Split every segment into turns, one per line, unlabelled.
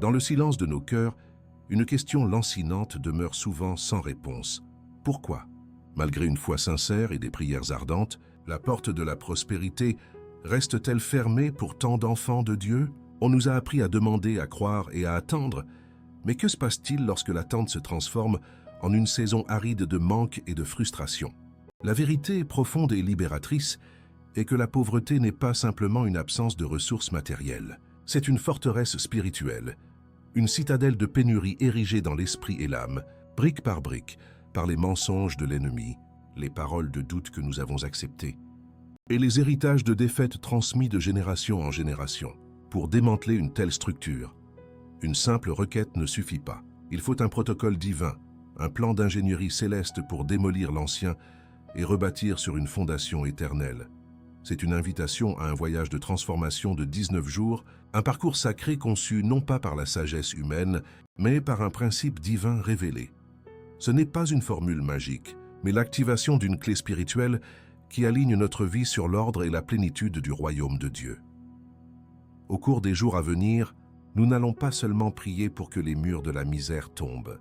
Dans le silence de nos cœurs, une question lancinante demeure souvent sans réponse. Pourquoi? Malgré une foi sincère et des prières ardentes, la porte de la prospérité reste-t-elle fermée pour tant d'enfants de Dieu? On nous a appris à demander, à croire et à attendre. Mais que se passe-t-il lorsque l'attente se transforme en une saison aride de manque et de frustration? La vérité profonde et libératrice est que la pauvreté n'est pas simplement une absence de ressources matérielles. C'est une forteresse spirituelle, une citadelle de pénurie érigée dans l'esprit et l'âme, brique par les mensonges de l'ennemi, les paroles de doute que nous avons acceptées, et les héritages de défaites transmis de génération en génération. Pour démanteler une telle structure, une simple requête ne suffit pas. Il faut un protocole divin, un plan d'ingénierie céleste pour démolir l'ancien et rebâtir sur une fondation éternelle. C'est une invitation à un voyage de transformation de 19 jours, un parcours sacré conçu non pas par la sagesse humaine, mais par un principe divin révélé. Ce n'est pas une formule magique, mais l'activation d'une clé spirituelle qui aligne notre vie sur l'ordre et la plénitude du royaume de Dieu. Au cours des jours à venir, nous n'allons pas seulement prier pour que les murs de la misère tombent.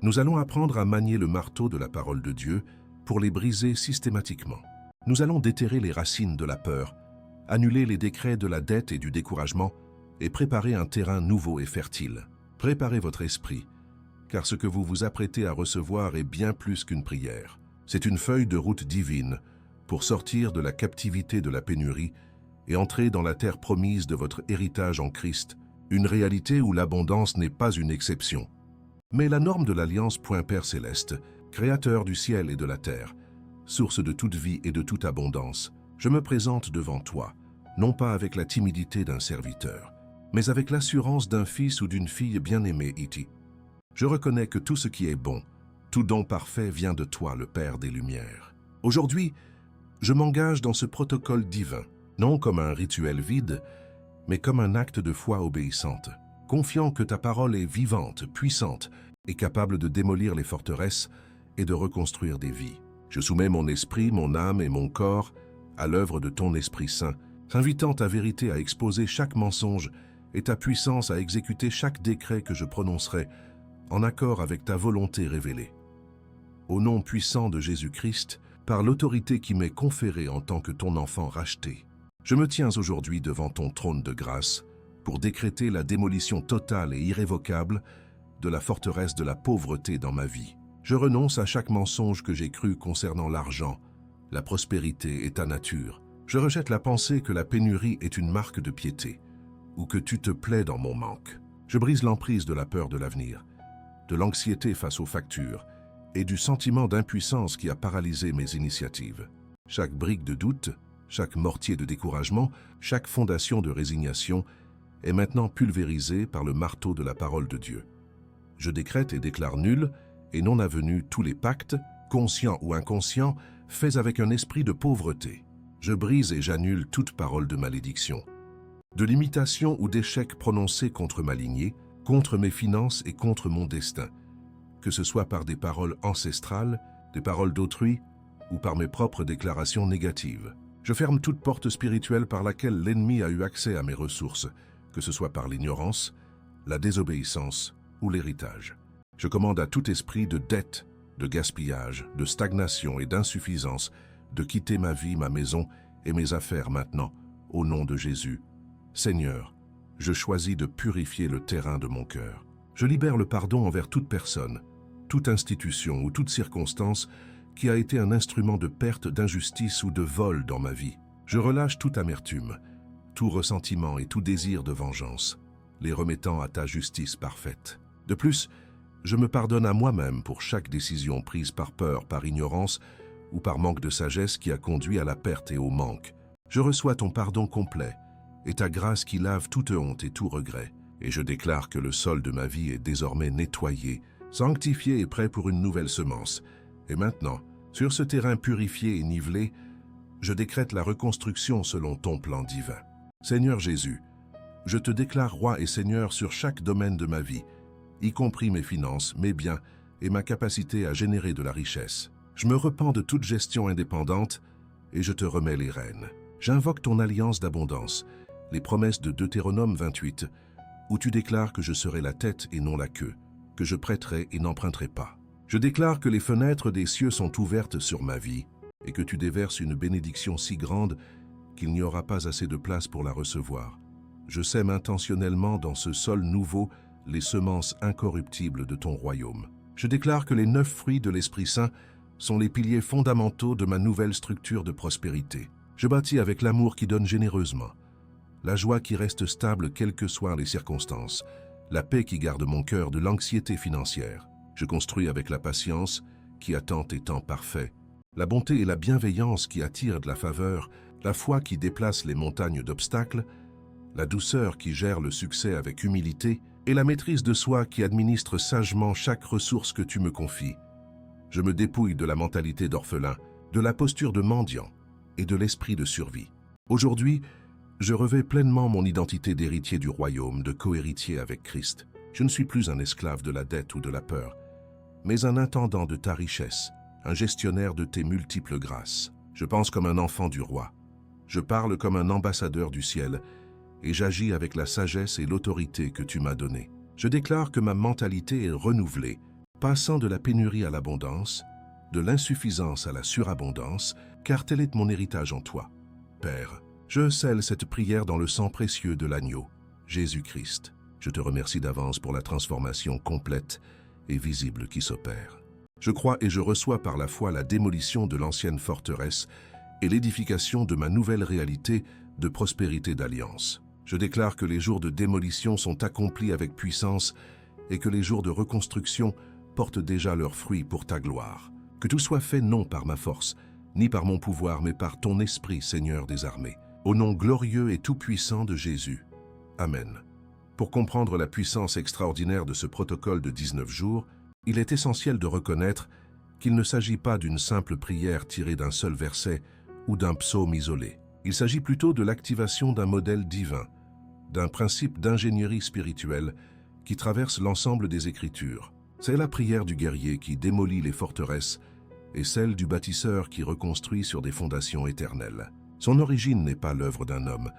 Nous allons apprendre à manier le marteau de la parole de Dieu pour les briser systématiquement. Nous allons déterrer les racines de la peur, annuler les décrets de la dette et du découragement et préparer un terrain nouveau et fertile. Préparez votre esprit, car ce que vous vous apprêtez à recevoir est bien plus qu'une prière. C'est une feuille de route divine pour sortir de la captivité de la pénurie et entrer dans la terre promise de votre héritage en Christ, une réalité où l'abondance n'est pas une exception, mais la norme de l'Alliance. Père céleste, créateur du ciel et de la terre, source de toute vie et de toute abondance, je me présente devant toi, non pas avec la timidité d'un serviteur, mais avec l'assurance d'un fils ou d'une fille bien-aimée, Iti. Je reconnais que tout ce qui est bon, tout don parfait vient de toi, le Père des Lumières. Aujourd'hui, je m'engage dans ce protocole divin, non comme un rituel vide, mais comme un acte de foi obéissante, confiant que ta parole est vivante, puissante et capable de démolir les forteresses et de reconstruire des vies. Je soumets mon esprit, mon âme et mon corps à l'œuvre de ton Esprit Saint, t'invitant ta vérité à exposer chaque mensonge et ta puissance à exécuter chaque décret que je prononcerai en accord avec ta volonté révélée. Au nom puissant de Jésus-Christ, par l'autorité qui m'est conférée en tant que ton enfant racheté, je me tiens aujourd'hui devant ton trône de grâce pour décréter la démolition totale et irrévocable de la forteresse de la pauvreté dans ma vie. Je renonce à chaque mensonge que j'ai cru concernant l'argent, la prospérité et ta nature. Je rejette la pensée que la pénurie est une marque de piété ou que tu te plais dans mon manque. Je brise l'emprise de la peur de l'avenir, de l'anxiété face aux factures et du sentiment d'impuissance qui a paralysé mes initiatives. Chaque brique de doute, chaque mortier de découragement, chaque fondation de résignation est maintenant pulvérisée par le marteau de la parole de Dieu. Je décrète et déclare nuls et non avenus tous les pactes, conscients ou inconscients, faits avec un esprit de pauvreté. Je brise et j'annule toute parole de malédiction, de limitation ou d'échec prononcé contre ma lignée, contre mes finances et contre mon destin, que ce soit par des paroles ancestrales, des paroles d'autrui ou par mes propres déclarations négatives. Je ferme toute porte spirituelle par laquelle l'ennemi a eu accès à mes ressources, que ce soit par l'ignorance, la désobéissance ou l'héritage. Je commande à tout esprit de dette, de gaspillage, de stagnation et d'insuffisance de quitter ma vie, ma maison et mes affaires maintenant, au nom de Jésus. Seigneur, je choisis de purifier le terrain de mon cœur. Je libère le pardon envers toute personne, toute institution ou toute circonstance qui a été un instrument de perte, d'injustice ou de vol dans ma vie. Je relâche toute amertume, tout ressentiment et tout désir de vengeance, les remettant à ta justice parfaite. De plus, je me pardonne à moi-même pour chaque décision prise par peur, par ignorance ou par manque de sagesse qui a conduit à la perte et au manque. Je reçois ton pardon complet et ta grâce qui lave toute honte et tout regret. Et je déclare que le sol de ma vie est désormais nettoyé, sanctifié et prêt pour une nouvelle semence. Et maintenant, sur ce terrain purifié et nivelé, je décrète la reconstruction selon ton plan divin. Seigneur Jésus, je te déclare roi et Seigneur sur chaque domaine de ma vie, y compris mes finances, mes biens et ma capacité à générer de la richesse. Je me repens de toute gestion indépendante et je te remets les rênes. J'invoque ton alliance d'abondance, les promesses de Deutéronome 28, où tu déclares que je serai la tête et non la queue, que je prêterai et n'emprunterai pas. Je déclare que les fenêtres des cieux sont ouvertes sur ma vie et que tu déverses une bénédiction si grande qu'il n'y aura pas assez de place pour la recevoir. Je sème intentionnellement dans ce sol nouveau les semences incorruptibles de ton royaume. Je déclare que les 9 fruits de l'Esprit Saint sont les piliers fondamentaux de ma nouvelle structure de prospérité. Je bâtis avec l'amour qui donne généreusement, la joie qui reste stable quelles que soient les circonstances, la paix qui garde mon cœur de l'anxiété financière. Je construis avec la patience qui attend tes temps parfaits, la bonté et la bienveillance qui attirent de la faveur, la foi qui déplace les montagnes d'obstacles, la douceur qui gère le succès avec humilité et la maîtrise de soi qui administre sagement chaque ressource que tu me confies. Je me dépouille de la mentalité d'orphelin, de la posture de mendiant et de l'esprit de survie. Aujourd'hui, je revêts pleinement mon identité d'héritier du royaume, de cohéritier avec Christ. Je ne suis plus un esclave de la dette ou de la peur, mais un intendant de ta richesse, un gestionnaire de tes multiples grâces. Je pense comme un enfant du roi. Je parle comme un ambassadeur du ciel et j'agis avec la sagesse et l'autorité que tu m'as donnée. Je déclare que ma mentalité est renouvelée, passant de la pénurie à l'abondance, de l'insuffisance à la surabondance, car tel est mon héritage en toi. Père, je scelle cette prière dans le sang précieux de l'agneau, Jésus-Christ. Je te remercie d'avance pour la transformation complète et visible qui s'opère. Je crois et je reçois par la foi la démolition de l'ancienne forteresse et l'édification de ma nouvelle réalité de prospérité d'alliance. Je déclare que les jours de démolition sont accomplis avec puissance et que les jours de reconstruction portent déjà leurs fruits pour ta gloire. Que tout soit fait non par ma force, ni par mon pouvoir, mais par ton esprit, Seigneur des armées. Au nom glorieux et tout-puissant de Jésus. Amen. Pour comprendre la puissance extraordinaire de ce protocole de 19 jours, il est essentiel de reconnaître qu'il ne s'agit pas d'une simple prière tirée d'un seul verset ou d'un psaume isolé. Il s'agit plutôt de l'activation d'un modèle divin, d'un principe d'ingénierie spirituelle qui traverse l'ensemble des Écritures. C'est la prière du guerrier qui démolit les forteresses et celle du bâtisseur qui reconstruit sur des fondations éternelles. Son origine n'est pas l'œuvre d'un homme,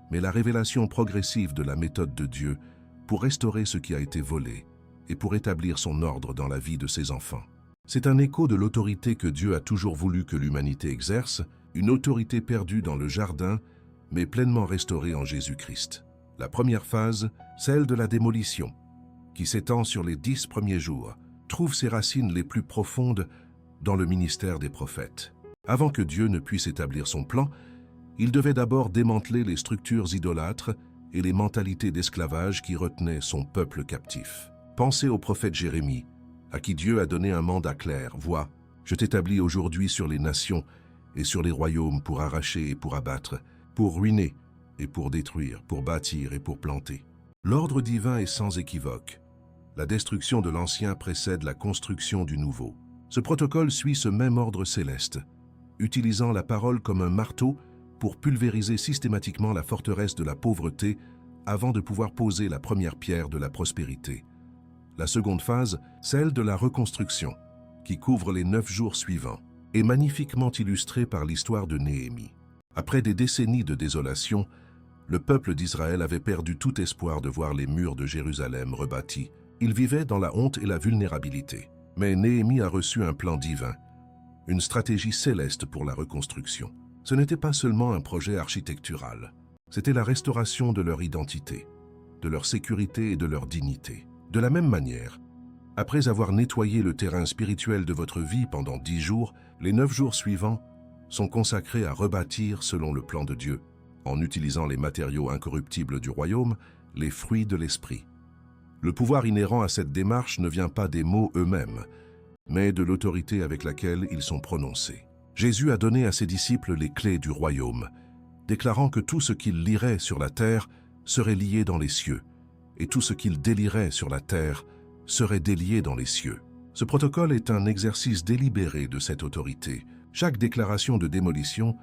mais la révélation progressive de la méthode de Dieu pour restaurer ce qui a été volé et pour établir son ordre dans la vie de ses enfants. C'est un écho de l'autorité que Dieu a toujours voulu que l'humanité exerce, une autorité perdue dans le jardin, mais pleinement restaurée en Jésus-Christ. La première phase, celle de la démolition, qui s'étend sur les 10 premiers jours, trouve ses racines les plus profondes dans le ministère des prophètes. Avant que Dieu ne puisse établir son plan, il devait d'abord démanteler les structures idolâtres et les mentalités d'esclavage qui retenaient son peuple captif. Pensez au prophète Jérémie, à qui Dieu a donné un mandat clair. « Vois, je t'établis aujourd'hui sur les nations et sur les royaumes pour arracher et pour abattre, pour ruiner et pour détruire, pour bâtir et pour planter. » L'ordre divin est sans équivoque. La destruction de l'ancien précède la construction du nouveau. Ce protocole suit ce même ordre céleste, utilisant la parole comme un marteau pour pulvériser systématiquement la forteresse de la pauvreté avant de pouvoir poser la première pierre de la prospérité. La seconde phase, celle de la reconstruction, qui couvre les 9 jours suivants, est magnifiquement illustrée par l'histoire de Néhémie. Après des décennies de désolation, le peuple d'Israël avait perdu tout espoir de voir les murs de Jérusalem rebâtis. Il vivait dans la honte et la vulnérabilité. Mais Néhémie a reçu un plan divin, une stratégie céleste pour la reconstruction. Ce n'était pas seulement un projet architectural, c'était la restauration de leur identité, de leur sécurité et de leur dignité. De la même manière, après avoir nettoyé le terrain spirituel de votre vie pendant 10 jours, les 9 jours suivants sont consacrés à rebâtir selon le plan de Dieu, en utilisant les matériaux incorruptibles du royaume, les fruits de l'esprit. Le pouvoir inhérent à cette démarche ne vient pas des mots eux-mêmes, mais de l'autorité avec laquelle ils sont prononcés. Jésus a donné à ses disciples les clés du royaume, déclarant que tout ce qu'ils liraient sur la terre serait lié dans les cieux, et tout ce qu'ils déliraient sur la terre serait délié dans les cieux. Ce protocole est un exercice délibéré de cette autorité. Chaque déclaration de démolition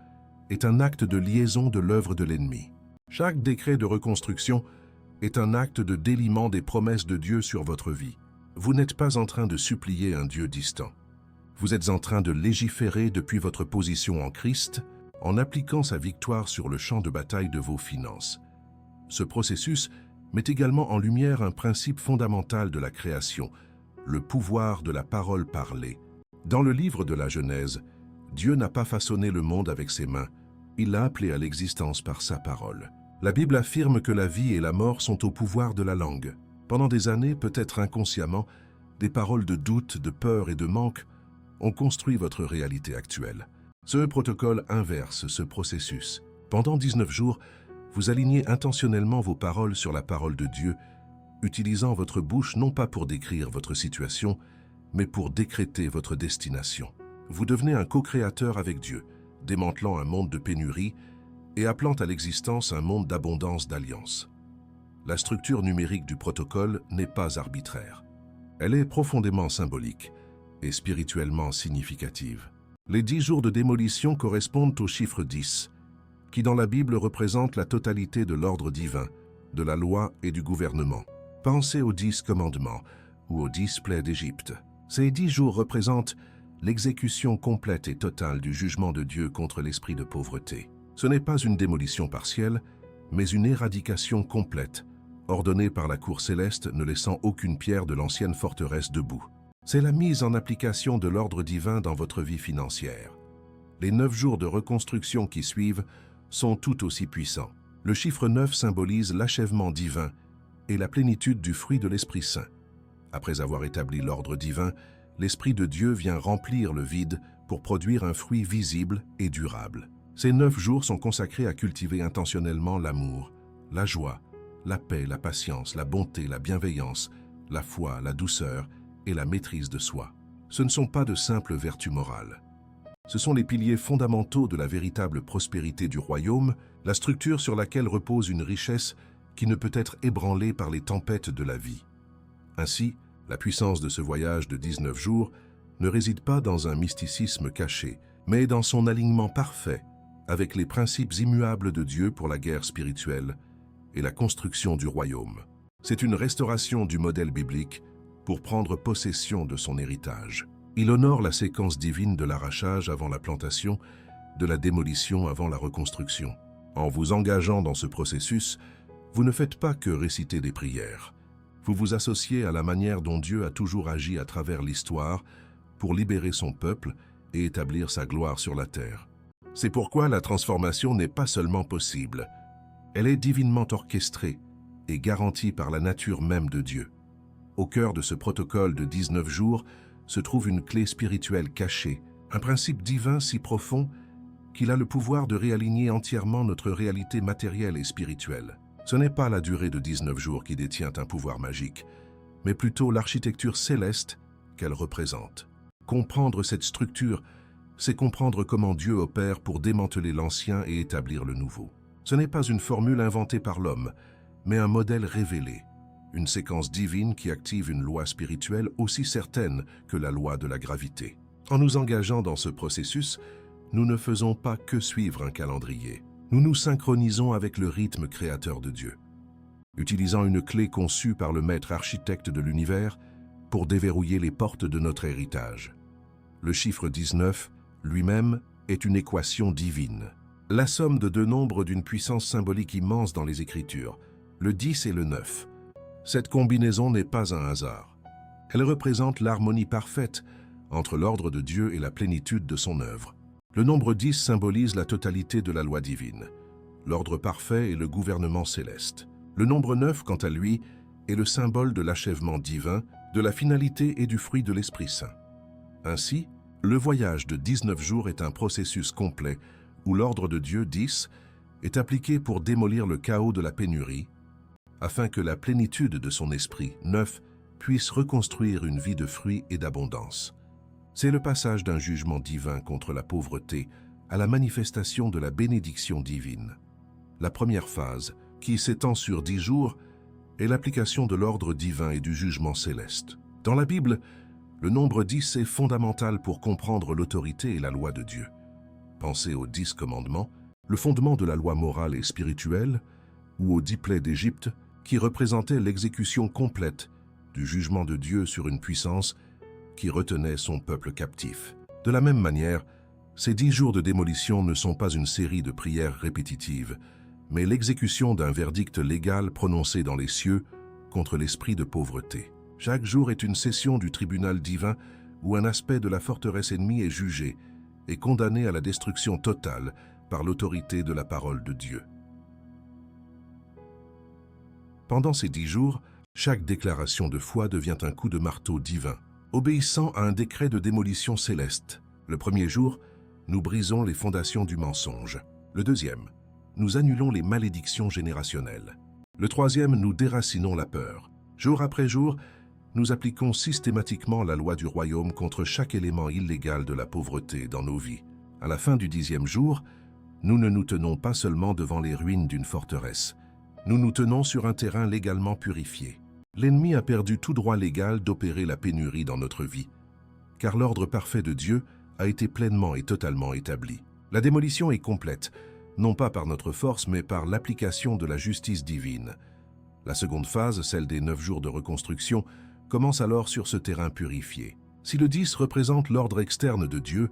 est un acte de liaison de l'œuvre de l'ennemi. Chaque décret de reconstruction est un acte de déliement des promesses de Dieu sur votre vie. Vous n'êtes pas en train de supplier un Dieu distant. Vous êtes en train de légiférer depuis votre position en Christ, en appliquant sa victoire sur le champ de bataille de vos finances. Ce processus met également en lumière un principe fondamental de la création, le pouvoir de la parole parlée. Dans le livre de la Genèse, Dieu n'a pas façonné le monde avec ses mains, il l'a appelé à l'existence par sa parole. La Bible affirme que la vie et la mort sont au pouvoir de la langue. Pendant des années, peut-être inconsciemment, des paroles de doute, de peur et de manque ont construit votre réalité actuelle. Ce protocole inverse ce processus. Pendant 19 jours, vous alignez intentionnellement vos paroles sur la parole de Dieu, utilisant votre bouche non pas pour décrire votre situation, mais pour décréter votre destination. Vous devenez un co-créateur avec Dieu, démantelant un monde de pénurie et appelant à l'existence un monde d'abondance d'alliance. La structure numérique du protocole n'est pas arbitraire. Elle est profondément symbolique et spirituellement significative. Les 10 jours de démolition correspondent au chiffre 10, qui dans la Bible représente la totalité de l'ordre divin, de la loi et du gouvernement. Pensez aux 10 commandements ou aux 10 plaies d'Égypte. Ces 10 jours représentent l'exécution complète et totale du jugement de Dieu contre l'esprit de pauvreté. Ce n'est pas une démolition partielle, mais une éradication complète, ordonnée par la cour céleste ne laissant aucune pierre de l'ancienne forteresse debout. C'est la mise en application de l'ordre divin dans votre vie financière. Les 9 jours de reconstruction qui suivent sont tout aussi puissants. Le chiffre 9 symbolise l'achèvement divin et la plénitude du fruit de l'Esprit Saint. Après avoir établi l'ordre divin, l'Esprit de Dieu vient remplir le vide pour produire un fruit visible et durable. Ces 9 jours sont consacrés à cultiver intentionnellement l'amour, la joie, la paix, la patience, la bonté, la bienveillance, la foi, la douceur et la maîtrise de soi. Ce ne sont pas de simples vertus morales. Ce sont les piliers fondamentaux de la véritable prospérité du royaume, la structure sur laquelle repose une richesse qui ne peut être ébranlée par les tempêtes de la vie. Ainsi, la puissance de ce voyage de 19 jours ne réside pas dans un mysticisme caché, mais dans son alignement parfait avec les principes immuables de Dieu pour la guerre spirituelle et la construction du royaume. C'est une restauration du modèle biblique pour prendre possession de son héritage. Il honore la séquence divine de l'arrachage avant la plantation, de la démolition avant la reconstruction. En vous engageant dans ce processus, vous ne faites pas que réciter des prières. Vous vous associez à la manière dont Dieu a toujours agi à travers l'histoire pour libérer son peuple et établir sa gloire sur la terre. C'est pourquoi la transformation n'est pas seulement possible, elle est divinement orchestrée et garantie par la nature même de Dieu. Au cœur de ce protocole de 19 jours se trouve une clé spirituelle cachée, un principe divin si profond qu'il a le pouvoir de réaligner entièrement notre réalité matérielle et spirituelle. Ce n'est pas la durée de 19 jours qui détient un pouvoir magique, mais plutôt l'architecture céleste qu'elle représente. Comprendre cette structure, c'est comprendre comment Dieu opère pour démanteler l'ancien et établir le nouveau. Ce n'est pas une formule inventée par l'homme, mais un modèle révélé, une séquence divine qui active une loi spirituelle aussi certaine que la loi de la gravité. En nous engageant dans ce processus, nous ne faisons pas que suivre un calendrier. Nous nous synchronisons avec le rythme créateur de Dieu, utilisant une clé conçue par le maître architecte de l'univers pour déverrouiller les portes de notre héritage. Le chiffre 19, lui-même, est une équation divine. La somme de deux nombres d'une puissance symbolique immense dans les Écritures, le 10 et le 9. Cette combinaison n'est pas un hasard. Elle représente l'harmonie parfaite entre l'ordre de Dieu et la plénitude de son œuvre. Le nombre 10 symbolise la totalité de la loi divine, l'ordre parfait et le gouvernement céleste. Le nombre 9, quant à lui, est le symbole de l'achèvement divin, de la finalité et du fruit de l'Esprit Saint. Ainsi, le voyage de 19 jours est un processus complet où l'ordre de Dieu 10 est appliqué pour démolir le chaos de la pénurie, afin que la plénitude de son esprit 9 puisse reconstruire une vie de fruits et d'abondance. C'est le passage d'un jugement divin contre la pauvreté à la manifestation de la bénédiction divine. La première phase, qui s'étend sur 10 jours, est l'application de l'ordre divin et du jugement céleste. Dans la Bible, le nombre 10 est fondamental pour comprendre l'autorité et la loi de Dieu. Pensez aux 10 commandements, le fondement de la loi morale et spirituelle, ou aux 10 plaies d'Égypte, qui représentaient l'exécution complète du jugement de Dieu sur une puissance qui retenait son peuple captif. De la même manière, ces 10 jours de démolition ne sont pas une série de prières répétitives, mais l'exécution d'un verdict légal prononcé dans les cieux contre l'esprit de pauvreté. Chaque jour est une session du tribunal divin où un aspect de la forteresse ennemie est jugé et condamné à la destruction totale par l'autorité de la parole de Dieu. Pendant ces 10 jours, chaque déclaration de foi devient un coup de marteau divin, obéissant à un décret de démolition céleste. Le premier jour, nous brisons les fondations du mensonge. Le deuxième, nous annulons les malédictions générationnelles. Le troisième, nous déracinons la peur. Jour après jour, nous appliquons systématiquement la loi du royaume contre chaque élément illégal de la pauvreté dans nos vies. À la fin du 10e jour, nous ne nous tenons pas seulement devant les ruines d'une forteresse. Nous nous tenons sur un terrain légalement purifié. L'ennemi a perdu tout droit légal d'opérer la pénurie dans notre vie, car l'ordre parfait de Dieu a été pleinement et totalement établi. La démolition est complète, non pas par notre force, mais par l'application de la justice divine. La seconde phase, celle des 9 jours de reconstruction, commence alors sur ce terrain purifié. Si le 10 représente l'ordre externe de Dieu,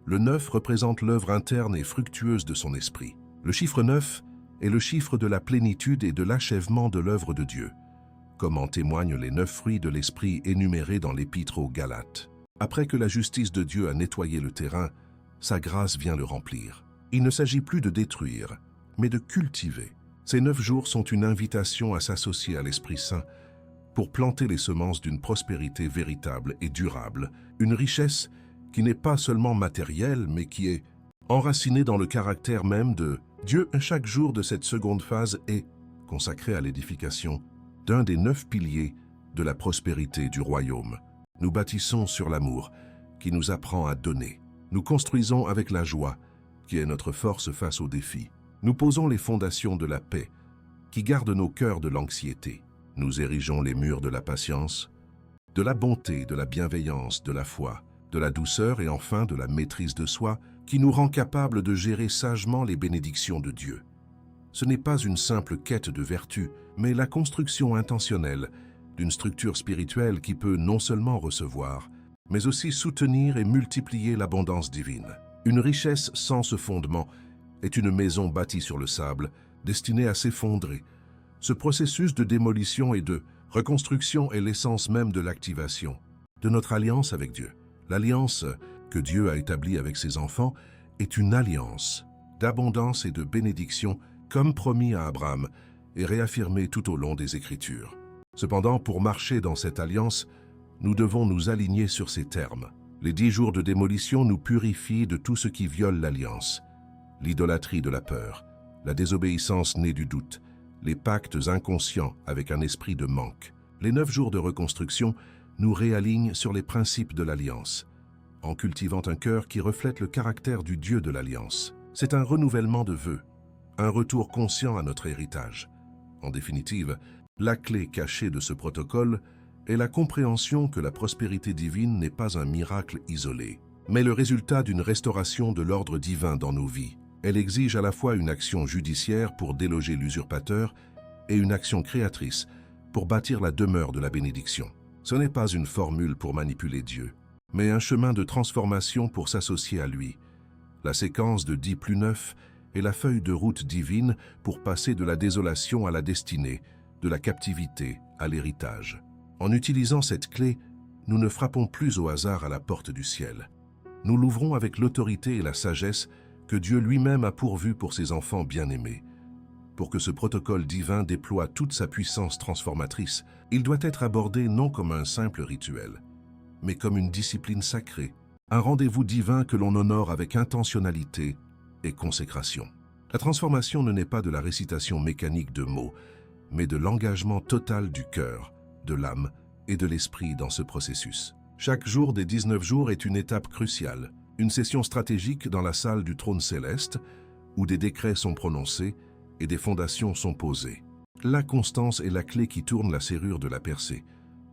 le 9 représente l'œuvre interne et fructueuse de son esprit. Le chiffre 9 est le chiffre de la plénitude et de l'achèvement de l'œuvre de Dieu, comme en témoignent les 9 fruits de l'esprit énumérés dans l'épître aux Galates. Après que la justice de Dieu a nettoyé le terrain, sa grâce vient le remplir. Il ne s'agit plus de détruire, mais de cultiver. Ces 9 jours sont une invitation à s'associer à l'Esprit Saint pour planter les semences d'une prospérité véritable et durable, une richesse qui n'est pas seulement matérielle, mais qui est enracinée dans le caractère même de Dieu. Chaque jour de cette seconde phase est consacré à l'édification d'un des 9 piliers de la prospérité du royaume. Nous bâtissons sur l'amour qui nous apprend à donner. Nous construisons avec la joie qui est notre force face aux défis. Nous posons les fondations de la paix qui garde nos cœurs de l'anxiété. Nous érigeons les murs de la patience, de la bonté, de la bienveillance, de la foi, de la douceur et enfin de la maîtrise de soi qui nous rend capables de gérer sagement les bénédictions de Dieu. Ce n'est pas une simple quête de vertu, mais la construction intentionnelle d'une structure spirituelle qui peut non seulement recevoir, mais aussi soutenir et multiplier l'abondance divine. Une richesse sans ce fondement est une maison bâtie sur le sable, destinée à s'effondrer. Ce processus de démolition et de reconstruction est l'essence même de l'activation de notre alliance avec Dieu. L'alliance que Dieu a établie avec ses enfants est une alliance d'abondance et de bénédiction, comme promis à Abraham et réaffirmé tout au long des Écritures. Cependant, pour marcher dans cette alliance, nous devons nous aligner sur ces termes. Les 10 jours de démolition nous purifient de tout ce qui viole l'alliance. L'idolâtrie de la peur, la désobéissance née du doute, les pactes inconscients avec un esprit de manque. Les 9 jours de reconstruction nous réalignent sur les principes de l'alliance, en cultivant un cœur qui reflète le caractère du Dieu de l'alliance. C'est un renouvellement de vœux, un retour conscient à notre héritage. En définitive, la clé cachée de ce protocole est la compréhension que la prospérité divine n'est pas un miracle isolé, mais le résultat d'une restauration de l'ordre divin dans nos vies. Elle exige à la fois une action judiciaire pour déloger l'usurpateur et une action créatrice pour bâtir la demeure de la bénédiction. Ce n'est pas une formule pour manipuler Dieu, mais un chemin de transformation pour s'associer à lui. La séquence de 10 plus 9 est la feuille de route divine pour passer de la désolation à la destinée, de la captivité à l'héritage. En utilisant cette clé, nous ne frappons plus au hasard à la porte du ciel. Nous l'ouvrons avec l'autorité et la sagesse que Dieu lui-même a pourvu pour ses enfants bien-aimés. Pour que ce protocole divin déploie toute sa puissance transformatrice, il doit être abordé non comme un simple rituel, mais comme une discipline sacrée, un rendez-vous divin que l'on honore avec intentionnalité et consécration. La transformation ne naît pas de la récitation mécanique de mots, mais de l'engagement total du cœur, de l'âme et de l'esprit dans ce processus. Chaque jour des 19 jours est une étape cruciale, une session stratégique dans la salle du trône céleste, où des décrets sont prononcés et des fondations sont posées. La constance est la clé qui tourne la serrure de la percée.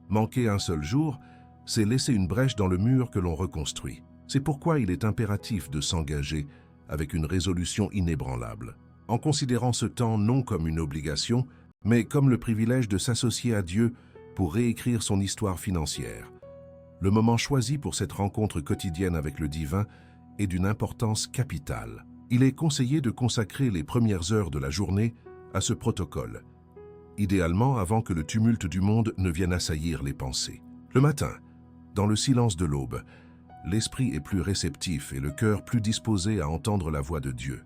Manquer un seul jour, c'est laisser une brèche dans le mur que l'on reconstruit. C'est pourquoi il est impératif de s'engager avec une résolution inébranlable, en considérant ce temps non comme une obligation, mais comme le privilège de s'associer à Dieu pour réécrire son histoire financière. Le moment choisi pour cette rencontre quotidienne avec le divin est d'une importance capitale. Il est conseillé de consacrer les premières heures de la journée à ce protocole, idéalement avant que le tumulte du monde ne vienne assaillir les pensées. Le matin, dans le silence de l'aube, l'esprit est plus réceptif et le cœur plus disposé à entendre la voix de Dieu.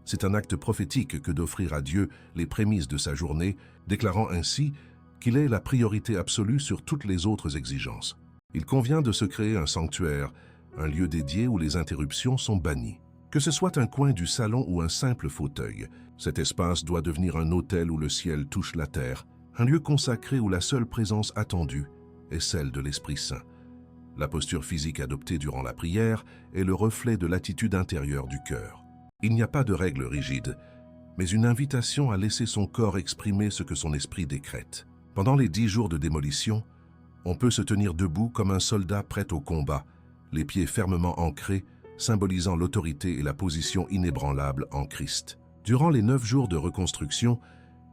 C'est un acte prophétique que d'offrir à Dieu les prémices de sa journée, déclarant ainsi qu'il est la priorité absolue sur toutes les autres exigences. Il convient de se créer un sanctuaire, un lieu dédié où les interruptions sont bannies. Que ce soit un coin du salon ou un simple fauteuil, cet espace doit devenir un autel où le ciel touche la terre, un lieu consacré où la seule présence attendue est celle de l'Esprit Saint. La posture physique adoptée durant la prière est le reflet de l'attitude intérieure du cœur. Il n'y a pas de règle rigide, mais une invitation à laisser son corps exprimer ce que son esprit décrète. Pendant les 10 jours de démolition, on peut se tenir debout comme un soldat prêt au combat, les pieds fermement ancrés, symbolisant l'autorité et la position inébranlable en Christ. Durant les 9 jours de reconstruction,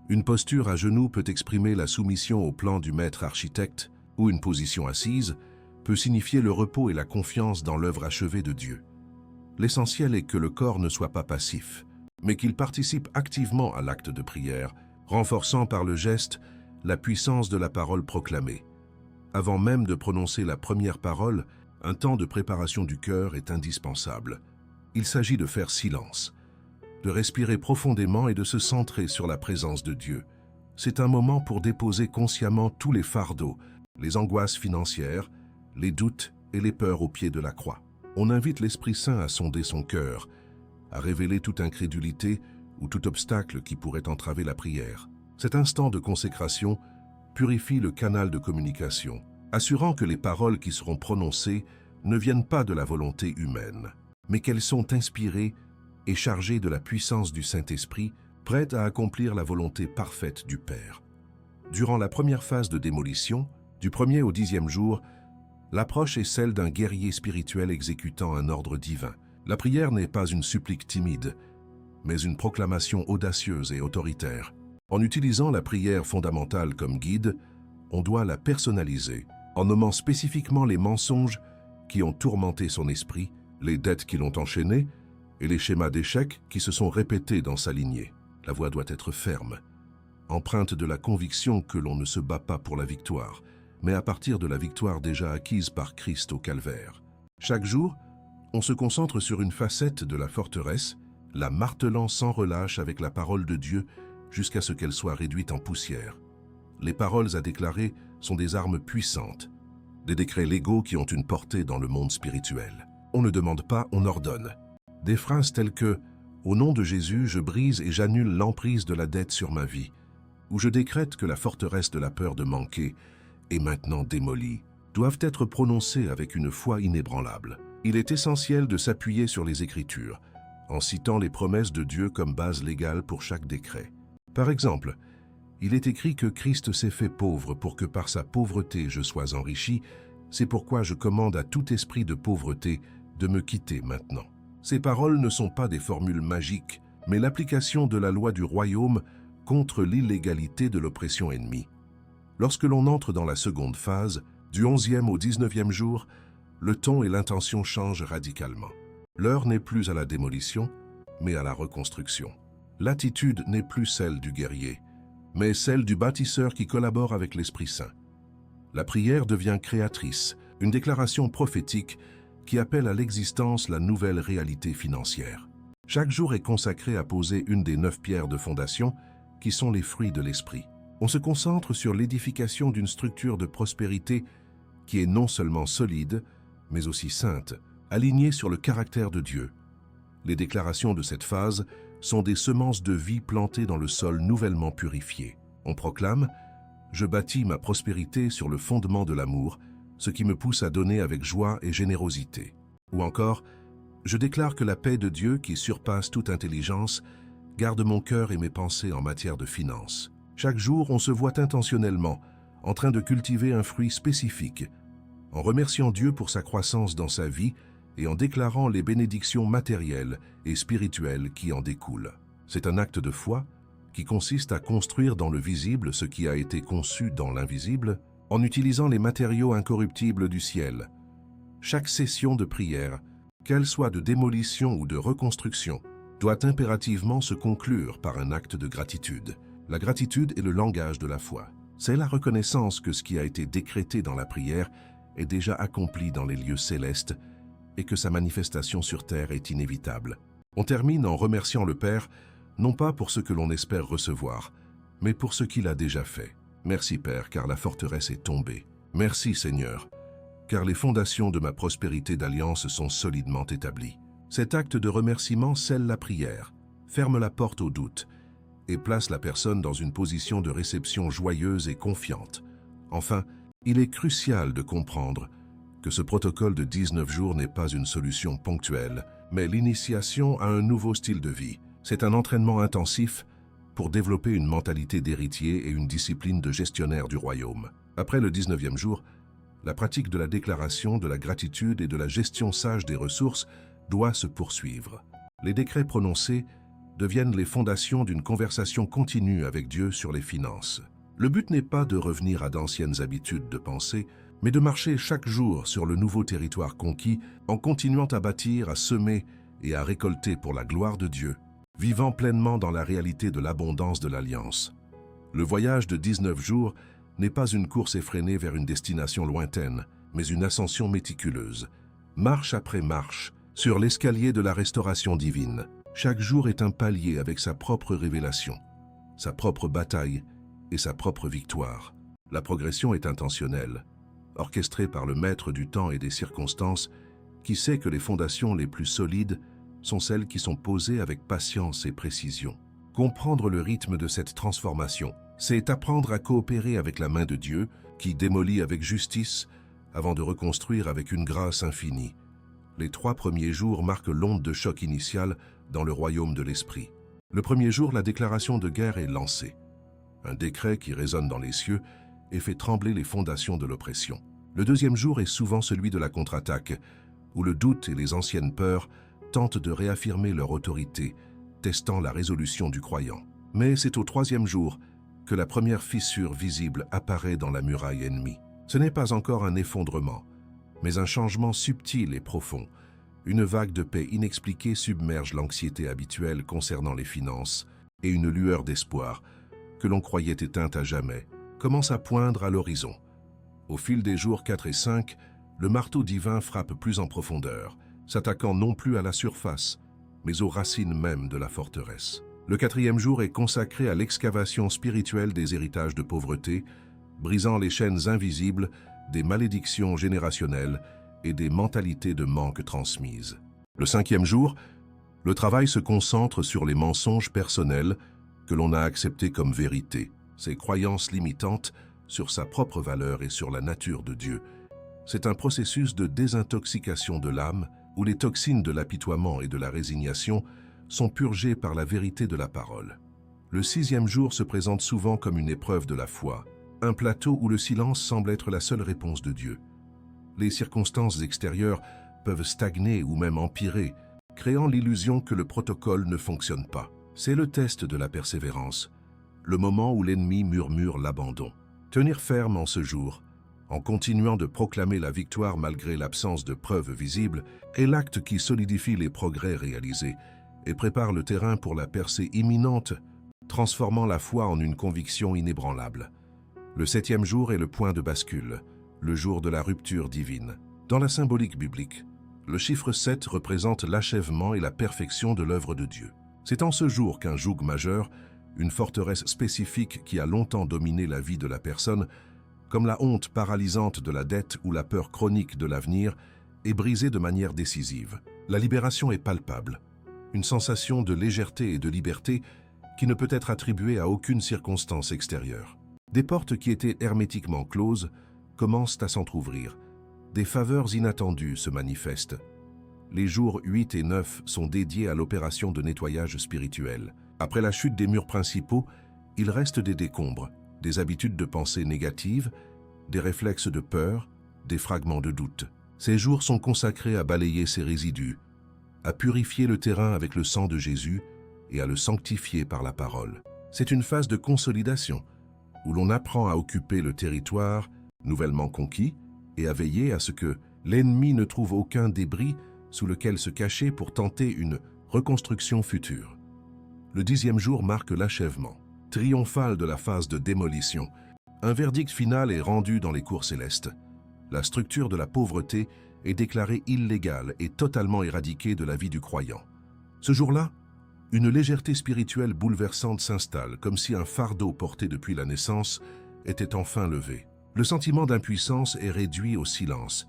une posture à genoux peut exprimer la soumission au plan du maître architecte, ou une position assise peut signifier le repos et la confiance dans l'œuvre achevée de Dieu. L'essentiel est que le corps ne soit pas passif, mais qu'il participe activement à l'acte de prière, renforçant par le geste la puissance de la parole proclamée. Avant même de prononcer la première parole, un temps de préparation du cœur est indispensable. Il s'agit de faire silence, de respirer profondément et de se centrer sur la présence de Dieu. C'est un moment pour déposer consciemment tous les fardeaux, les angoisses financières, les doutes et les peurs au pied de la croix. On invite l'Esprit Saint à sonder son cœur, à révéler toute incrédulité ou tout obstacle qui pourrait entraver la prière. Cet instant de consécration purifie le canal de communication, assurant que les paroles qui seront prononcées ne viennent pas de la volonté humaine, mais qu'elles sont inspirées et chargées de la puissance du Saint-Esprit, prêtes à accomplir la volonté parfaite du Père. Durant la première phase de démolition, du 1er au 10e jour, l'approche est celle d'un guerrier spirituel exécutant un ordre divin. La prière n'est pas une supplique timide, mais une proclamation audacieuse et autoritaire. En utilisant la prière fondamentale comme guide, on doit la personnaliser, en nommant spécifiquement les mensonges qui ont tourmenté son esprit, les dettes qui l'ont enchaîné et les schémas d'échecs qui se sont répétés dans sa lignée. La voix doit être ferme, empreinte de la conviction que l'on ne se bat pas pour la victoire, mais à partir de la victoire déjà acquise par Christ au calvaire. Chaque jour, on se concentre sur une facette de la forteresse, la martelant sans relâche avec la parole de Dieu jusqu'à ce qu'elle soit réduite en poussière. Les paroles à déclarer sont des armes puissantes, des décrets légaux qui ont une portée dans le monde spirituel. On ne demande pas, on ordonne. Des phrases telles que « Au nom de Jésus, je brise et j'annule l'emprise de la dette sur ma vie » ou « Je décrète que la forteresse de la peur de manquer est maintenant démolie » doivent être prononcées avec une foi inébranlable. Il est essentiel de s'appuyer sur les Écritures, en citant les promesses de Dieu comme base légale pour chaque décret. Par exemple, il est écrit que Christ s'est fait pauvre pour que par sa pauvreté je sois enrichi, c'est pourquoi je commande à tout esprit de pauvreté de me quitter maintenant. Ces paroles ne sont pas des formules magiques, mais l'application de la loi du royaume contre l'illégalité de l'oppression ennemie. Lorsque l'on entre dans la seconde phase, du 11e au 19e jour, le ton et l'intention changent radicalement. L'heure n'est plus à la démolition, mais à la reconstruction. L'attitude n'est plus celle du guerrier, mais celle du bâtisseur qui collabore avec l'Esprit Saint. La prière devient créatrice, une déclaration prophétique qui appelle à l'existence la nouvelle réalité financière. Chaque jour est consacré à poser une des 9 pierres de fondation qui sont les fruits de l'Esprit. On se concentre sur l'édification d'une structure de prospérité qui est non seulement solide, mais aussi sainte, alignée sur le caractère de Dieu. Les déclarations de cette phase sont des semences de vie plantées dans le sol nouvellement purifié. On proclame « Je bâtis ma prospérité sur le fondement de l'amour, ce qui me pousse à donner avec joie et générosité. » Ou encore « Je déclare que la paix de Dieu, qui surpasse toute intelligence, garde mon cœur et mes pensées en matière de finances. » Chaque jour, on se voit intentionnellement en train de cultiver un fruit spécifique, en remerciant Dieu pour sa croissance dans sa vie et en déclarant les bénédictions matérielles et spirituelles qui en découlent. C'est un acte de foi qui consiste à construire dans le visible ce qui a été conçu dans l'invisible en utilisant les matériaux incorruptibles du ciel. Chaque session de prière, qu'elle soit de démolition ou de reconstruction, doit impérativement se conclure par un acte de gratitude. La gratitude est le langage de la foi. C'est la reconnaissance que ce qui a été décrété dans la prière est déjà accompli dans les lieux célestes et que sa manifestation sur terre est inévitable. On termine en remerciant le Père, non pas pour ce que l'on espère recevoir, mais pour ce qu'il a déjà fait. Merci Père, car la forteresse est tombée. Merci Seigneur, car les fondations de ma prospérité d'alliance sont solidement établies. Cet acte de remerciement scelle la prière, ferme la porte au doute et place la personne dans une position de réception joyeuse et confiante. Enfin, il est crucial de comprendre que ce protocole de 19 jours n'est pas une solution ponctuelle, mais l'initiation à un nouveau style de vie. C'est un entraînement intensif pour développer une mentalité d'héritier et une discipline de gestionnaire du royaume. Après le 19e jour, la pratique de la déclaration, de la gratitude et de la gestion sage des ressources doit se poursuivre. Les décrets prononcés deviennent les fondations d'une conversation continue avec Dieu sur les finances. Le but n'est pas de revenir à d'anciennes habitudes de pensée, mais de marcher chaque jour sur le nouveau territoire conquis en continuant à bâtir, à semer et à récolter pour la gloire de Dieu, vivant pleinement dans la réalité de l'abondance de l'Alliance. Le voyage de 19 jours n'est pas une course effrénée vers une destination lointaine, mais une ascension méticuleuse, marche après marche, sur l'escalier de la restauration divine. Chaque jour est un palier avec sa propre révélation, sa propre bataille et sa propre victoire. La progression est intentionnelle, orchestrée par le maître du temps et des circonstances, qui sait que les fondations les plus solides sont celles qui sont posées avec patience et précision. Comprendre le rythme de cette transformation, c'est apprendre à coopérer avec la main de Dieu, qui démolit avec justice avant de reconstruire avec une grâce infinie. Les 3 premiers jours marquent l'onde de choc initiale dans le royaume de l'Esprit. Le premier jour, la déclaration de guerre est lancée. Un décret qui résonne dans les cieux et fait trembler les fondations de l'oppression. Le deuxième jour est souvent celui de la contre-attaque, où le doute et les anciennes peurs tentent de réaffirmer leur autorité, testant la résolution du croyant. Mais c'est au 3e jour que la première fissure visible apparaît dans la muraille ennemie. Ce n'est pas encore un effondrement, mais un changement subtil et profond. Une vague de paix inexpliquée submerge l'anxiété habituelle concernant les finances et une lueur d'espoir, que l'on croyait éteinte à jamais, commence à poindre à l'horizon. Au fil des jours 4 et 5, le marteau divin frappe plus en profondeur, s'attaquant non plus à la surface, mais aux racines mêmes de la forteresse. Le 4e jour est consacré à l'excavation spirituelle des héritages de pauvreté, brisant les chaînes invisibles des malédictions générationnelles et des mentalités de manque transmises. Le 5e jour, le travail se concentre sur les mensonges personnels que l'on a acceptés comme vérité, ses croyances limitantes sur sa propre valeur et sur la nature de Dieu. C'est un processus de désintoxication de l'âme où les toxines de l'apitoiement et de la résignation sont purgées par la vérité de la parole. Le 6e jour se présente souvent comme une épreuve de la foi, un plateau où le silence semble être la seule réponse de Dieu. Les circonstances extérieures peuvent stagner ou même empirer, créant l'illusion que le protocole ne fonctionne pas. C'est le test de la persévérance, le moment où l'ennemi murmure l'abandon. Tenir ferme en ce jour, en continuant de proclamer la victoire malgré l'absence de preuves visibles, est l'acte qui solidifie les progrès réalisés et prépare le terrain pour la percée imminente, transformant la foi en une conviction inébranlable. Le 7e jour est le point de bascule, le jour de la rupture divine. Dans la symbolique biblique, le chiffre 7 représente l'achèvement et la perfection de l'œuvre de Dieu. C'est en ce jour qu'un joug majeur, une forteresse spécifique qui a longtemps dominé la vie de la personne, comme la honte paralysante de la dette ou la peur chronique de l'avenir, est brisée de manière décisive. La libération est palpable, une sensation de légèreté et de liberté qui ne peut être attribuée à aucune circonstance extérieure. Des portes qui étaient hermétiquement closes commencent à s'entr'ouvrir. Des faveurs inattendues se manifestent. Les jours 8 et 9 sont dédiés à l'opération de nettoyage spirituel. Après la chute des murs principaux, il reste des décombres, des habitudes de pensée négatives, des réflexes de peur, des fragments de doute. Ces jours sont consacrés à balayer ces résidus, à purifier le terrain avec le sang de Jésus et à le sanctifier par la parole. C'est une phase de consolidation, où l'on apprend à occuper le territoire nouvellement conquis et à veiller à ce que l'ennemi ne trouve aucun débris sous lequel se cacher pour tenter une Reconstruction future. Le 10e jour marque l'achèvement triomphal de la phase de démolition. Un verdict final est rendu dans les cours célestes. La structure de la pauvreté est déclarée illégale et totalement éradiquée de la vie du croyant. Ce jour-là, une légèreté spirituelle bouleversante s'installe, comme si un fardeau porté depuis la naissance était enfin levé. Le sentiment d'impuissance est réduit au silence,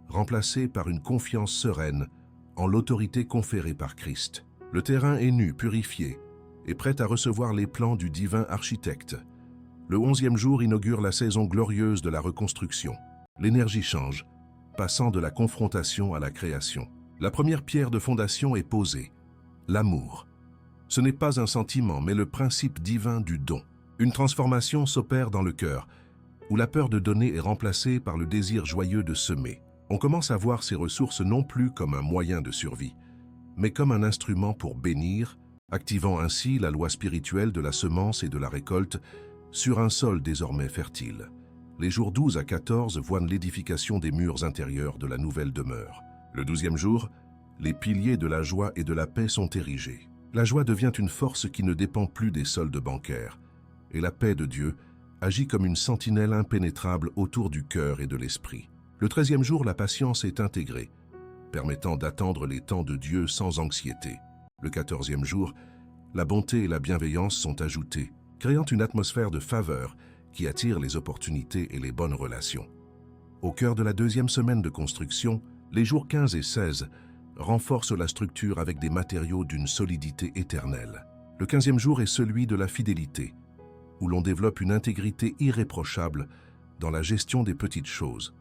remplacé par une confiance sereine en l'autorité conférée par Christ. Le terrain est nu, purifié, et prêt à recevoir les plans du divin architecte. Le 11e jour inaugure la saison glorieuse de la reconstruction. L'énergie change, passant de la confrontation à la création. La première pierre de fondation est posée, l'amour. Ce n'est pas un sentiment, mais le principe divin du don. Une transformation s'opère dans le cœur, où la peur de donner est remplacée par le désir joyeux de semer. On commence à voir ces ressources non plus comme un moyen de survie, mais comme un instrument pour bénir, activant ainsi la loi spirituelle de la semence et de la récolte sur un sol désormais fertile. Les jours 12 à 14 voient l'édification des murs intérieurs de la nouvelle demeure. Le 12e jour, les piliers de la joie et de la paix sont érigés. La joie devient une force qui ne dépend plus des soldes bancaires, et la paix de Dieu agit comme une sentinelle impénétrable autour du cœur et de l'esprit. Le 13e jour, la patience est intégrée, permettant d'attendre les temps de Dieu sans anxiété. Le 14e jour, la bonté et la bienveillance sont ajoutées, créant une atmosphère de faveur qui attire les opportunités et les bonnes relations. Au cœur de la 2e semaine de construction, les jours 15 et 16 renforcent la structure avec des matériaux d'une solidité éternelle. Le 15e jour est celui de la fidélité, où l'on développe une intégrité irréprochable dans la gestion des petites choses,